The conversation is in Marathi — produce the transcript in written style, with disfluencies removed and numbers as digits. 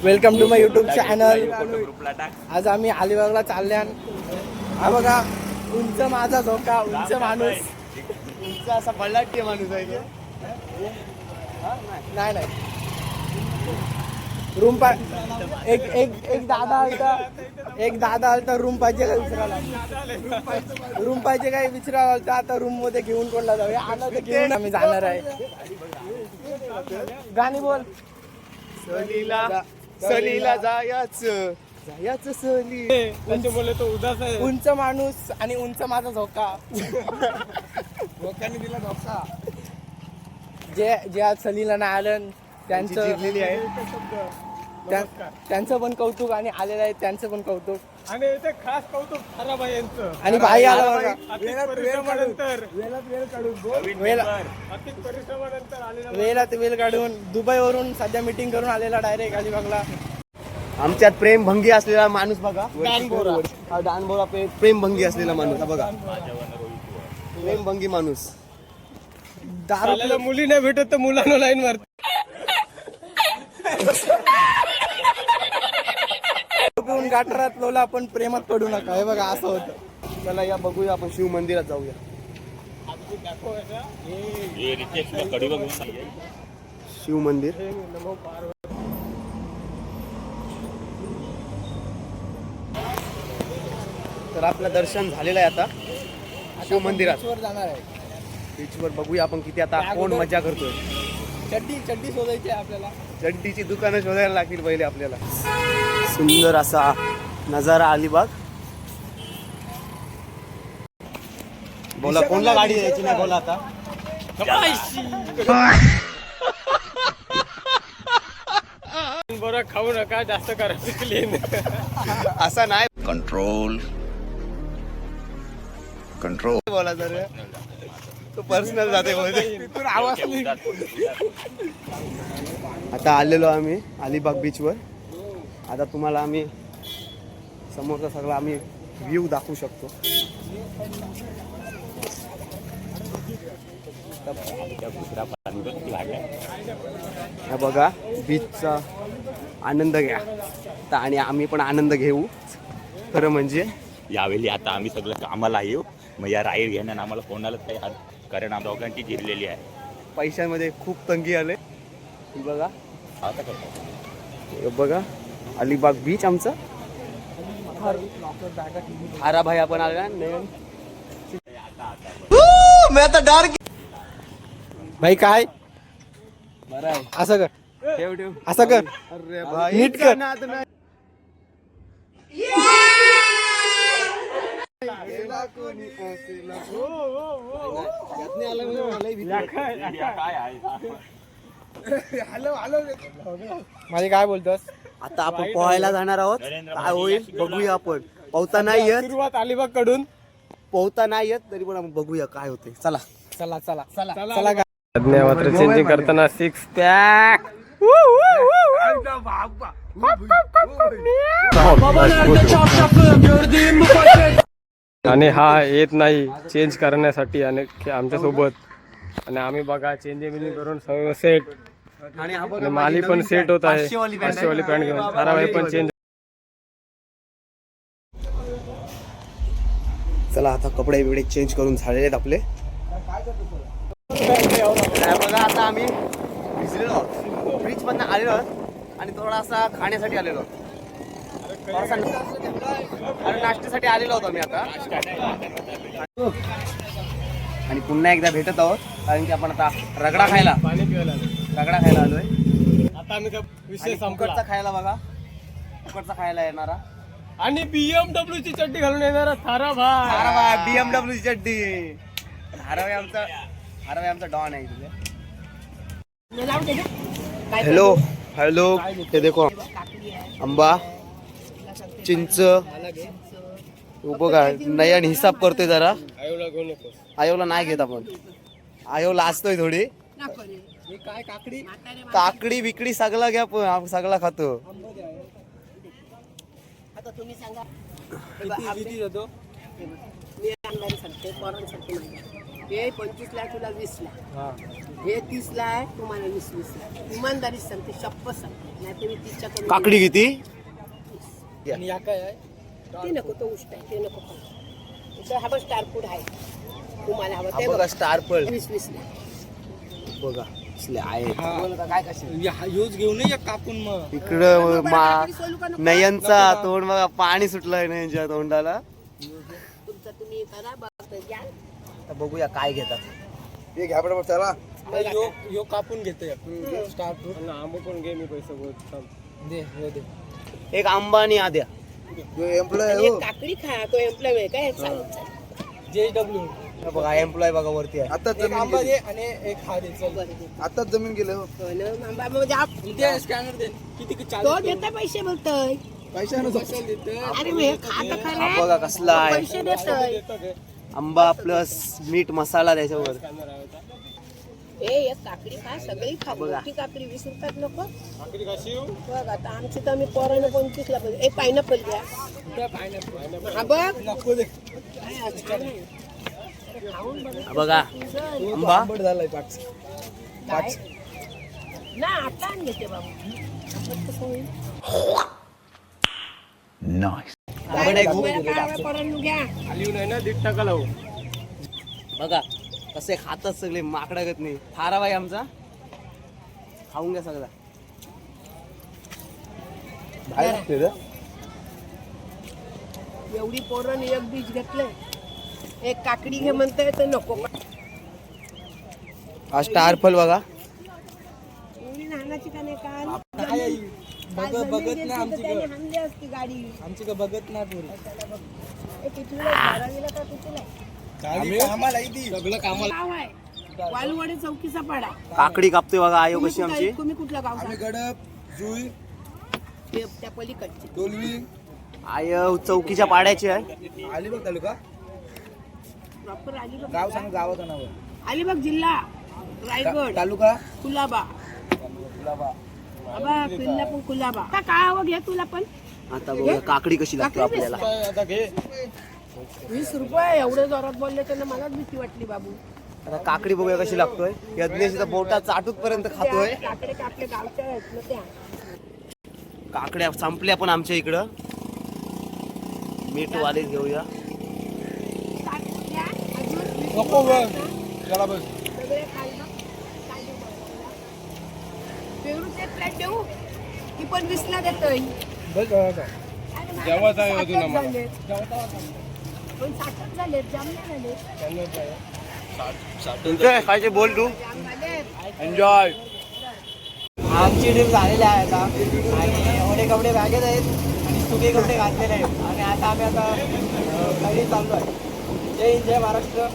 Welcome to my YouTube channel. आज आम्ही अलिबागला चालल्यान. हा बघा उंच माझा झोका, उंच माणूस, तुमचा असा बळलाटी माणूस आहे तो. नाही नाही रूम पा एक एक एक दादा आलता रूम पाहिजे काय विचारायला, रूम पाहिजे काय विचारायला आलता. आता रूम मध्ये घेऊन कोणला जाऊया, आला तर घेऊन आम्ही जाणार आहे. गाणी बोल. सलीला जायचं सली बोले तो उदास आहे. उंच माणूस आणि उंच माझा झोका. झोक्याने दिला झोका. जे आज सलीला नाही आलं त्यांचं त्यांचं पण कौतुक आणि आलेलं आहे त्यांचं पण कौतुक. आणि इथे खास कौतुक थाराबाई यांचं. आणि भाई आला बघा. वेळात वेळ काढून दुबईवरून सध्या मीटिंग करून आलेला डायरेक्ट अलिबागला. आमच्यात प्रेम भंगी असलेला माणूस बघा. डानबोरा प्रेम भंगी असलेला माणूस बघा. प्रेम भंगी माणूस. दारूला मुली नाही भेटत तर मुलांना लाईन मारत. पिऊन गाठरात लोला आपण प्रेमात पडू नका. हे बघा असं होतं. चला या बघूया आपण शिव मंदिरात जाऊया. शिव मंदिर. तर आपलं दर्शन झालेलं आहे आता शिव मंदिरात. जाणार आहे बीचवर बघूया आपण किती आता कोण मजा करतोय. चड्डी शोधायची आहे आपल्याला. चड्डीची दुकानं शोधायला लागतील पहिले आपल्याला. सुंदर असा नजारा अलिबाग. बोला कोणला गाडी द्यायची नाही बोला आता. बरं खाऊ नका जास्त करायचं क्लीन. असा नाही कंट्रोल बोला जर तो पर्सनल जाते आवाज आता आलेलो आम्ही अलिबाग बीचवर. आता तुम्हाला आम्ही समोरचा सगळा आम्ही व्ह्यू दाखवू शकतो. हा बघा बीचचा आनंद घ्या. आणि आम्ही पण आनंद घेऊ. खरं म्हणजे यावेळी आता आम्ही सगळं कामाला येऊ. मग या राईड घेण्यानं आम्हाला कोणालाच काही हात, कारण आम्ही दोघांची जिरलेली आहे. पैशांमध्ये खूप तंगी आले. बघा आता करतो हे बघा अलिबाग बीच आमचं. हाराभाई आपण आला नयन. भाई काय बरं आहे. असं कर, ठेव ठेव. असं कर. अरे भाई नीट कर. नाद नाही. माझे काय बोलतोस. आता आपण पोहायला जाणार आहोत. काय होईल बघूया आपण. पोहता नाही येत, सुरुवात अलिबाग कडून. पोहता नाही येत तरी पण आपण बघूया काय होते. चला चला चला चला चला. मात्र चेंजिंग करताना 6 पॅक. आणि हा येत नाही चेंज करण्यासाठी आणि आमच्या सोबत. आणि आम्ही बघा चेंजिंग करून सगळं सेट. आणि माली पण सेट होत आहे. 500 वाली पॅन्ट घेऊन थाराबाई पण चेंज. चला आता कपडे बिपडे चेंज करून झालेले आहेत आपले. बघा आता आम्ही भिजलेलो आहोत. ब्रिज मधून आलेलो आहोत आणि थोडासा खाण्यासाठी आलेलो आहोत. आणि नाश्त्यासाठी आलेलो आहोत आम्ही आता. आणि पुन्हा एकदा भेटत आहोत कारण की आपण आता रगडा खायला आलोय. आता आम्ही विषय कुकरचा खायला बघा. कुकरचा खायला येणारा आणि BMW ची चड्डी घालून येणारा थाराबाई. BMW ची चड्डी. धारावी आमचा डॉन आहे तिथे. हेलो हेलो हे देखो आंबा चिंच बघा. नयन हिसाब करतोय जरा. आयोला नाही घेत आपण. आयो लाजतोय थोडी. काकडी बिकडी सगळा घ्या पण सगळा खातो. आता तुम्ही सांगा. किती जातो. मी आणणारी सांगते पोरांसाठी नाही. हे 25 ला तुला 20 ला हे 30 ला आहे तुम्हाला 20 ला इमानदारी सांगते शप्प सांगते नाही तुम्ही 30च्या कमी काकडी किती? आणि या काय आहे ते नको तो उष्ट आहे ते नको खाऊ इथं हा बघ स्टार फूड आहे तुम्हाला हवं ते बघा बघा स्टार पळ 20 ला बघा असले आहेत. काय कसे यूज घेऊन या कापून मग इकडं नयनचा तोंड बघा पाणी सुटलंय नयनच्या तोंडाला. तुमचं तुम्ही करा बघ घ्या आता बघूया काय घेतात. ते घ्या बरोबर चला यो कापून घेतोय स्टार फ्रूट आंबो पण घे मी पैसे बोल दे हे दे एक आंबा आणि आद्या. आणि एक काकडी खा तो एम्प्लॉय आहे काय चालेल JW बघा एम्प्लॉय बघा वरती आहे. आता एक आंबा दे आणि एक हा दे चल आताच जमीन गेलं म्हणजे स्कॅनर दे किती तो देतोय पैसे बोलतोय पैशानं देतोय अरे मी हे खात हा खरं बघा कसला आहे पैसे देतोय आंबा प्लस मीठ मसाला त्याच्यावर. ए एक काकडी खा सगळी खा मोठी काकडी 20 रुपयात नको बघ आता आमची तर आम्ही पोरानं 25 ला पाहिजे एक पायनॅपल घ्या हा बघ नको दे काय छान आहे. खाऊन बघ हा बघा आंबा आंबट झालाय पाच काय ना आता आण घेते बाबू आंबट आहे खूप. काय पोरांनो घ्या खाली नाही ना 1.5% लावू. बघा कसे खातात सगळे माकडागत नाही. थारा बाई आमचा खाऊन घ्या सगळा. एवढी पोरण एक बीज घेतलंय एक काकडी घे म्हणताय तर नको हा स्टार फल बघा. एवढी लहानाची का नाही काल बघत नाही आमची त्याने हाणली असती गाडी आमची का बघत नाही पोरी ए, कितवीला आहे? 12वीला का कितवीला आहे? कामाला ती सगळं कामाला गाव आहे वालवाडी चौकीचा पाडा काकडी कापते बघा आयो तुम्ही कशी कुठं- आमची. तुम्ही कुठलं गाव आम्ही गडप जुई त्या पलीकडची टोलवी आय चौकीच्या पाड्याची आहे. अलिबाग तालुका प्रॉपर अलिबाग गाव सांग गावाचं नाव अलिबाग जिल्हा रायगड तालुका कुलाबा आबा किल्ला पण कुलाबा आता काय हवं घे तुला पण आता बघा काकडी कशी लागते आपल्याला. आता घे 20 रुपये एवढं जोरात बोलले त्यांना मलाच भीती वाटली बाबू आता काकडी बघूया कशी लागतोय. यज्ञेश तर बोटा चाटूत पर्यंत खातोय. काकडे कापले गावच्या आहेत ना त्या काकड्या संपल्या पण आमच्या इकडं. मीठ वाले घेऊया. काकड्या अजून नको बघ चला बस सगळे खाल ना काय देऊ बाबा? पेरूचे प्लेट देऊ ती पण 20 ला देतोय बस जेवायचं आहे अजून साठच आम्हाला. झालेत. पण 60 झालेत जाम नाही झाले खायचे बोल तू. जाम झालेत एन्जॉय. आमची ट्रिप झालेली आहे आता आणि ओले कपडे बॅगेत आहेत आणि सुके कपडे घातलेले आहेत आणि आता आम्ही आता घरी चाललो आहे. जय हिंद जय महाराष्ट्र.